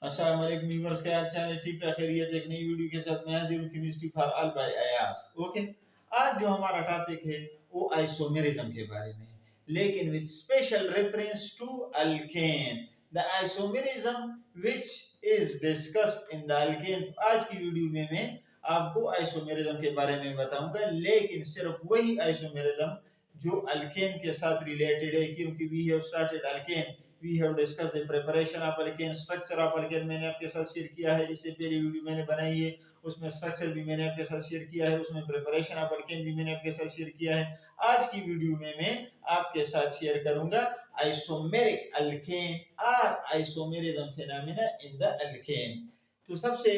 अस्सलाम वालेकुम व्यूअर्स, क्या हाल चाल है? ठीक ठाक खैरियत। एक नई वीडियो के साथ मैं हाजिर हूं, chemistry for all by Ayas. Okay, आज जो हमारा टॉपिक है वो आइसोमेरिज्म के बारे में है, लेकिन with special reference to alkane, the isomerism which is discussed in the alkane. तो आज की वीडियो में मैं आपको आइसोमेरिज्म के बारे में बताऊंगा, लेकिन सिर्फ वही आइसोमेरिज्म जो अल्केन के साथ रिलेटेड है, क्योंकि we have started alkane, we have discussed the preparation of alkane, structure of alkane मैंने आपके साथ शेयर किया है। इससे पहले वीडियो मैंने बनाई है, उसमें स्ट्रक्चर भी मैंने आपके साथ शेयर किया है, उसमें प्रिपरेशन ऑफ अल्केन भी मैंने आपके साथ शेयर किया है। आज की वीडियो में मैं आपके साथ शेयर करूंगा आइसोमेरिक अल्केन और isomerism phenomena in the alkane. तो सबसे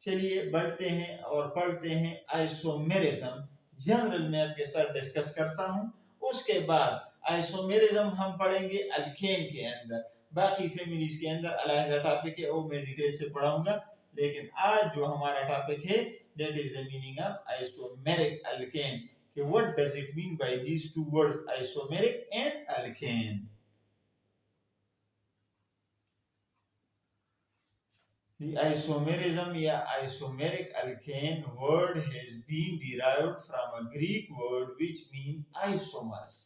चलिए बढ़ते हैं और पढ़ते हैं आइसोमेरिज्म। जनरल में आपके साथ डिस्कस करता हूं, उसके बाद आइसोमेरिज्म हम पढ़ेंगे अल्केन के अंदर, बाकी फैमिलीज के अंदर अलग टॉपिक है वो मैं डिटेल से पढ़ाऊंगा। लेकिन आज जो हमारा टॉपिक है that is the meaning of isomeric alkane, कि what does it mean by these two words isomeric and alkane. The isomerism या isomeric alkane word has been derived from a Greek word which means isomers.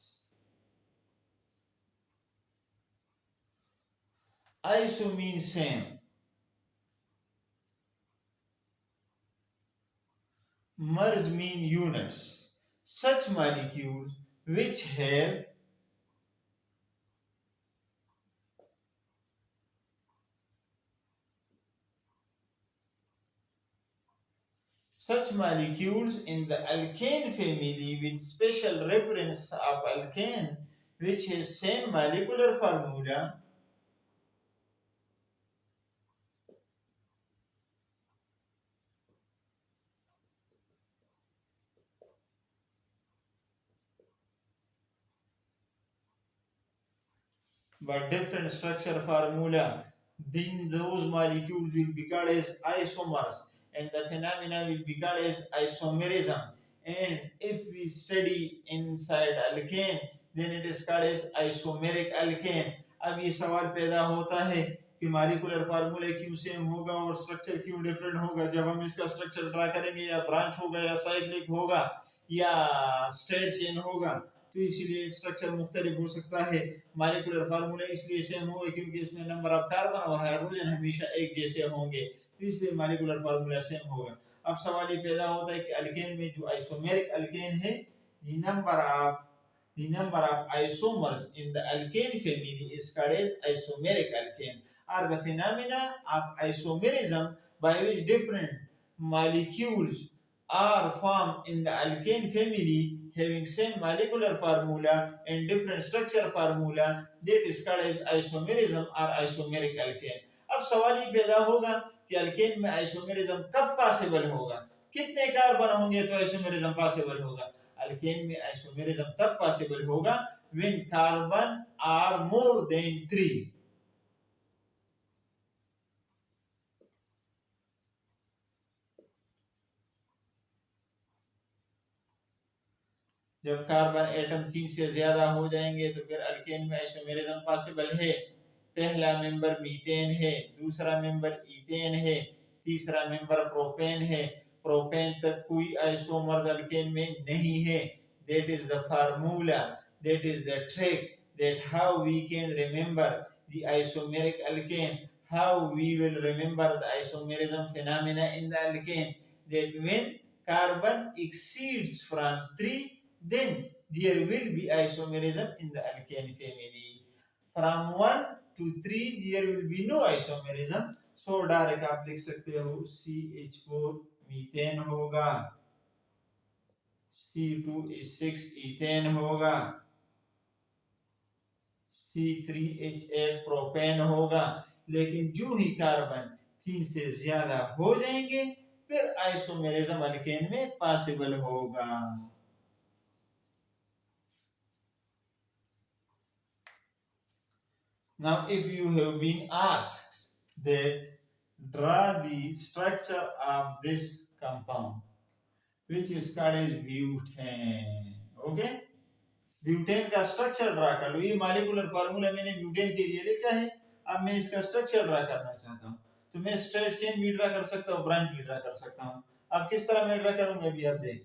Iso means same. Mers mean units. Such molecules which have such molecules in the alkane family with special reference of alkane which has same molecular formula but different structure formula, then those molecules will be called as isomers and the phenomena will be called as isomerism. And if we study inside alkane, then it is called as isomeric alkane. अब ये सवाल पैदा होता है कि molecular formula क्यों same होगा और स्ट्रक्चर क्यों डिफरेंट होगा। जब हम इसका स्ट्रक्चर ड्रा करेंगे, या ब्रांच होगा या साइक्लिक होगा या स्ट्रेट चेन होगा, तो इसलिए स्ट्रक्चर मुख्तलिफ हो सकता है। मॉलिक्यूलर फार्मूला इसलिए सेम होगा क्योंकि इसमें नंबर ऑफ कार्बन और हाइड्रोजन हमेशा एक जैसे होंगे, तो इसलिए मॉलिक्यूलर फार्मूला सेम होगा। अब सवाल ये पैदा होता है कि अल्केन में जो आइसोमेरिक अल्केन है, the number of isomers in the alkane family is called as isomeric alkane, or the phenomena of isomerism by which different molecules are formed in the alkane family having same molecular formula and different structure formula, that is called as isomerism or isomeric alkane. अब सवाल ये पैदा होगा कि alkane में isomerism कब possible होगा, कितने कार्बन होंगे तो आइसोमेरिज्म पॉसिबल होगा। अल्केन में आइसोमेरिज्म तब पॉसिबल होगा when carbon are more than 3। जब कार्बन एटम 3 से ज्यादा हो जाएंगे तो फिर अल्केन में आइसोमेरिज्म पॉसिबल है। पहला मेंबर मीथेन है, दूसरा मेंबर इथेन है, तीसरा मेंबर प्रोपेन है। प्रोपेन तक कोई आइसोमर्स अल्केन में नहीं है। That is the formula, that is the trick, that how we can remember the isomeric alkane, how we will remember the isomerism phenomena in the alkane, that when carbon exceeds from 3, then there will be isomerism in the alkane family. From 1 to 3 there will be no isomerism, so direct आप लिख सकते हो CH4 methane होगा, C2H6 ethane होगा, C3H8 propane होगा। लेकिन जो ही carbon 3 से ज्यादा हो जाएंगे फिर आइसोमेरिज्म अल्केन में पॉसिबल होगा। Now if you have been asked that draw the structure of this compound which is called as butane, okay, butane का स्ट्रक्चर ड्रा कर लो। ये मॉलिक्यूलर फार्मूला मैंने ब्यूटेन के लिए लिखा है अब मैं इसका स्ट्रक्चर ड्रा करना चाहता हूँ, तो मैं स्ट्रेट चेन भी ड्रा कर सकता हूँ, ब्रांच भी ड्रा कर सकता हूँ। अब किस तरह मैं ड्रा करूंगा अभी आप देख।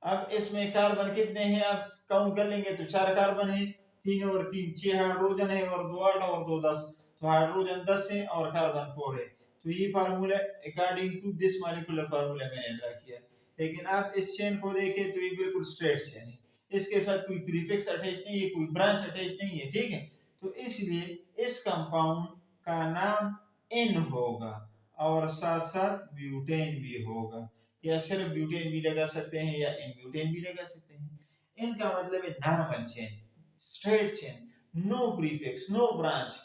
अब इसमें कार्बन कितने हैं आप काउंट कर लेंगे तो 4 कार्बन है, 3 और 3 6 हाइड्रोजन है और 2 8 और 2 10, तो हाइड्रोजन 10 है और कार्बन 4 है। तो ये formula according to this molecular formula मैंने ड्रा किया। लेकिन आप इस चेन को देखें तो ये बिल्कुल स्ट्रेट चेन है, इसके साथ कोई प्रीफिक्स अटैच नहीं है, कोई ब्रांच अटैच नहीं है, ठीक है। तो इसलिए इस कंपाउंड का नाम N होगा और साथ साथ ब्यूटेन भी होगा, या सिर्फ ब्यूटेन भी लगा सकते हैं या इन ब्यूटेन भी लगा सकते हैं। इनका मतलब है normal chain, straight chain, no prefix, no branch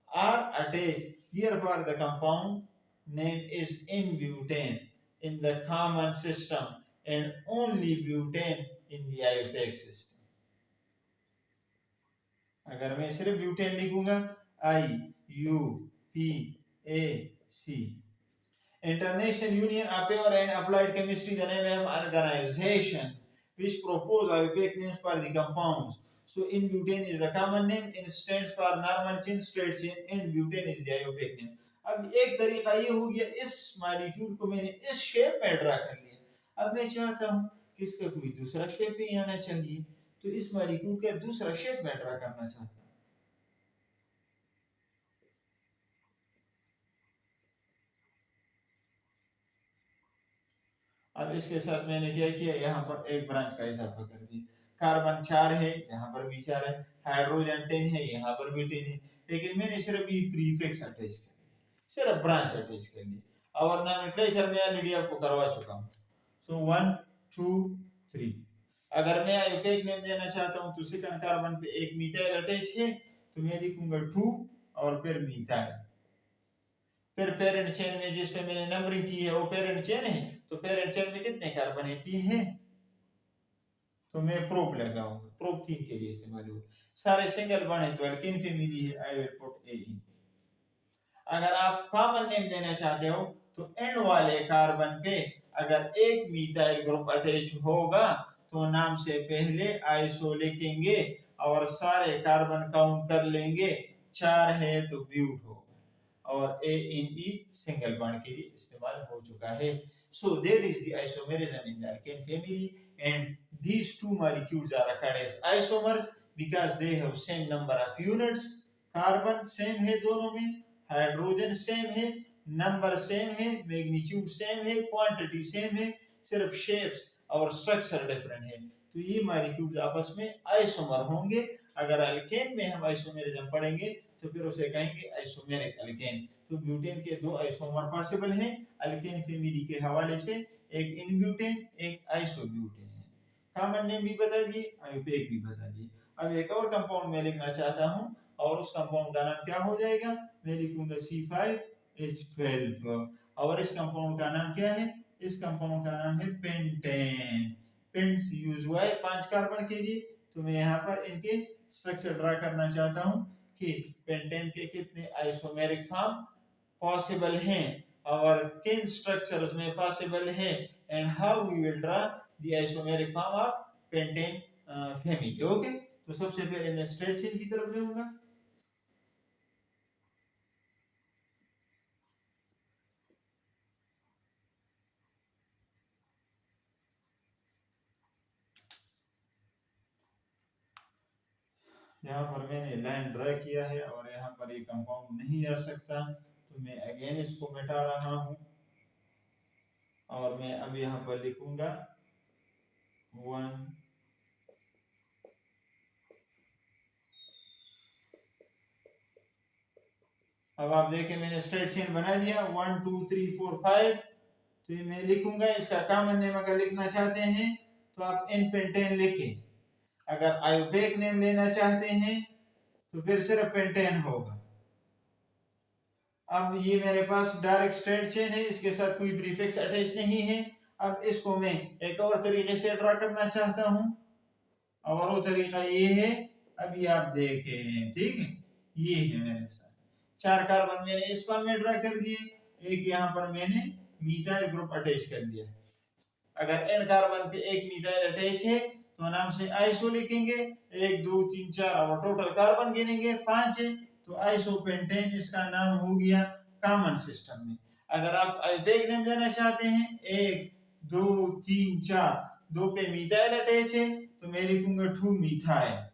are attached. Therefore, the compound name is N-butane in the common system and only butane in the IUPAC system. अगर मैं सिर्फ ब्यूटेन लिखूंगा IUPAC, International Union of Pure and Applied Chemistry, the name of organization which propose IUPAC names for the compounds. So in butane is the common name, in stands for normal chain, straight chain, and butane is the IUPAC name. अब एक तरीका ये हो गया, इस molecule को मैंने इस शेप में ड्रा कर लिया। अब मैं चाहता हूँ कि इसका कोई दूसरा शेप ही आना चाहिए, तो इस मॉलिक्यूल का दूसरा शेप मैं ड्रा करना चाहता हूँ। अब इसके साथ मैंने क्या किया, यहाँ पर एक ब्रांच का इजाफा कर दिया। कार्बन 4 है, यहाँ पर भी 4 है, हाइड्रोजन 10 है, यहाँ पर भी 10 है, लेकिन मैंने सिर्फ ये प्रीफिक्स अटैच कर दिया, सिर्फ ब्रांच अटैच कर लिया। और नॉमेनक्लेचर में ऑलरेडी आपको करवा चुका हूँ। सो 1 2 3। अगर मैं आईयूपैक नेम देना चाहता हूँ तो सेकंड कार्बन पे एक मिथाइल अटैच है, तो मैं लिखूंगा 2 और फिर मिथाइल। फिर पेरेंट चेन में जिस पे मैंने नंबरिंग की है वो पेरेंट चेन है, तो पेरेंट चेन में कितने कार्बन है, 3 है, तो मैं प्रोप लगाऊंगा, प्रोप 3 के लिए इस्तेमाल होगा। सारे सिंगल बॉन्ड है तो एल्केन फैमिली है, आई विल पुट ए इन। अगर आप कॉमन नेम देना चाहते हो तो एंड वाले कार्बन पे अगर एक मिथाइल ग्रुप अटैच होगा तो नाम से पहले आइसो लिखेंगे और सारे कार्बन काउंट कर लेंगे, 4 है तो ब्यूट होगा, और ए इन ई सिंगल बॉन्ड के लिए इस्तेमाल हो चुका है। So that is the isomerism in the alkane family, and these two molecules are called as isomers because they have same number of units. Carbon same है दोनों में, हाइड्रोजन सेम है, नंबर सेम है, मैग्नीट्यूड सेम है, quantity same है, सिर्फ shapes और structure different है। तो ये मॉलिक्यूल्स आपस में आइसोमर होंगे। अगर अल्केन में हम आइसोमेरिज्म पढ़ेंगे तो फिर उसे कहेंगे आइसोमेरिक अल्केन। तो ब्यूटेन के दो आइसोमर पॉसिबल हैं अल्केन फैमिली के हवाले से, एक इन ब्यूटेन, एक आइसोब्यूटेन है। कॉमन नेम भी बता दिए, आईयूपैक भी बता दिए। अब एक और कंपाउंड मैं लिखना चाहता हूं और उस कंपाउंड का नाम क्या हो जाएगा, मैं लिखूंगा C5H12। और इस कंपाउंड का नाम क्या है, इस कंपाउंड का नाम है पेंटेन। पेंट्स यूज हुआ है 5 कार्बन के लिए, तो मैं यहाँ पर इनके स्ट्रक्चर ड्रा करना चाहता हूँ कि पेंटेन के कितने आइसोमेरिक फॉर्म पॉसिबल हैं और किन स्ट्रक्चर्स में पॉसिबल है, and how we will draw the isomeric form of pentane family. Okay, तो सबसे पहले मैं स्ट्रेट चेन की तरफ जाऊंगा। यहाँ पर मैंने लाइन ड्रा किया है और यहाँ पर ये कंपाउंड नहीं आ सकता, तो मैं अगेन इसको मिटा रहा हूँ और मैं अब यहाँ पर लिखूंगा 1 अब आप देखें मैंने स्ट्रेट चेन बना दिया 1 2 3 4 5। तो ये मैं लिखूंगा, इसका कॉमन नेम अगर लिखना चाहते हैं तो आप इन पेंटेन लिखें, अगर आईयूपैक नेम लेना चाहते हैं तो फिर सिर्फ पेंटेन होगा। अब ये मेरे पास डायरेक्ट स्ट्रेट चेन है, इसके साथ कोई प्रीफिक्स अटैच नहीं है। अब इसको मैं एक और तरीके से ड्रा करना चाहता हूं और वो तरीका ये है, अभी आप देखें, ठीक है, ये है मेरे साथ 4 कार्बन मैंने इस फॉर्म में ड्रा कर दिए, एक यहाँ पर मैंने मिथाइल ग्रुप अटैच कर दिया। अगर एंड कार्बन पे एक मिथाइल अटैच है तो नाम से आइसो लिखेंगे, 1 2 3 4 और टोटल कार्बन गिनेंगे 5 है तो आइसोपेंटेन इसका नाम हो गया कॉमन सिस्टम में। अगर आप आइपेक नेम देना चाहते हैं 1 2 3 4, 2 पे मिथाइल अटैच है तो मैं लिखूंगा 2 मिथाइल।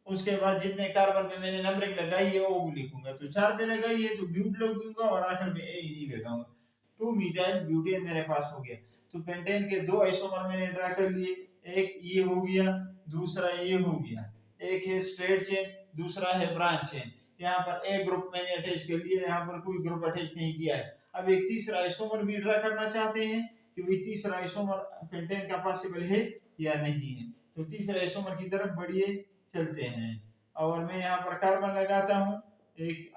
उसके बाद जितने कार्बन पे मैंने नंबरिंग लगाई है वो लिखूंगा, तो 4 पे लगाई है तो ब्यूट लिखूंगा और आखिर में ए नहीं लगाऊंगा। 2 मिथाइल ब्यूटेन मेरे पास हो गया। तो पेंटेन के 2 आइसोमर मैंने ड्रा कर लिए, एक ये हो गया, दूसरा ये हो गया। एक है स्ट्रेट चेन, दूसरा है ब्रांच चेन। यहाँ पर एक ग्रुप मैंने अटैच कर लिया, यहाँ पर कोई ग्रुप अटैच नहीं किया है। अब एक तीसरा आइसोमर भी ड्रा करना चाहते हैं कि भाई तीसरा आइसोमर पेंटेन का पॉसिबल है या नहीं है। तो तीसरे आइसोमर की तरफ बढ़िए चलते हैं और मैं यहाँ पर कार्बन लगाता हूँ।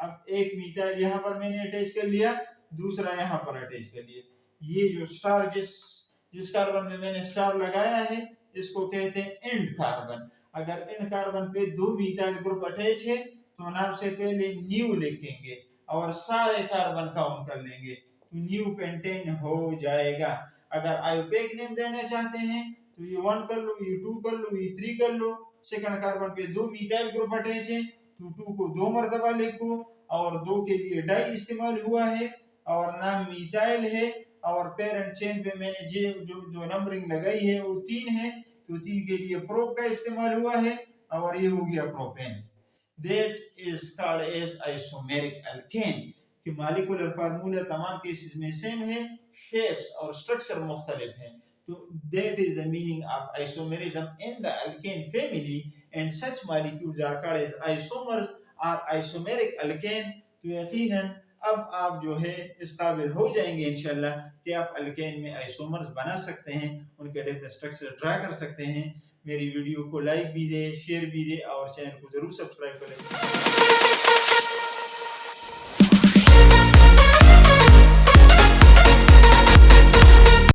अब एक मिथाइल यहाँ पर मैंने अटैच कर लिया, दूसरा यहाँ पर अटैच कर लिया। ये जो स्टार जिस कार्बन में मैंने स्टार लगाया है इसको कहते हैं एंड कार्बन। अगर एंड कार्बन पे 2 मिथाइल ग्रुप अटैच है तो नाम से पहले न्यू लिखेंगे और सारे कार्बन काउंट कर लेंगे तो न्यू पेंटेन हो जाएगा। अगर आयोपेक नेम देना चाहते हैं तो ये 1 कर लो, ये 2 कर लो, ये 3 कर लो। सेकंड कार्बन पे 2 मिथाइल ग्रुप अटैच है तो 2 को 2 मर्तबा लिखो और 2 के लिए डाई इस्तेमाल हुआ है और नाम मिथाइल है और पेरेंट चेन पे मैंने जो नंबरिंग लगाई है वो 3 है तो 3 के लिए प्रोप का इस्तेमाल हुआ है और ये हो गया propane. That is called as isomeric alkane कि मॉलिक्यूलर फार्मूला तमाम केसेस में सेम है, शेप्स और स्ट्रक्चर मुख्तलिफ हैं। So that is the meaning of isomerism in the alkane family, and such molecules are called as isomers or isomeric alkane। तो यकीनन अब आप जो है इस काबिल हो जाएंगे इंशाल्लाह कि आप अल्केन में आइसोमर्स बना सकते हैं, उनके डिफरेंट स्ट्रक्चर ड्रा कर सकते हैं। मेरी वीडियो को लाइक भी दे, शेयर भी दे और चैनल को जरूर सब्सक्राइब करें।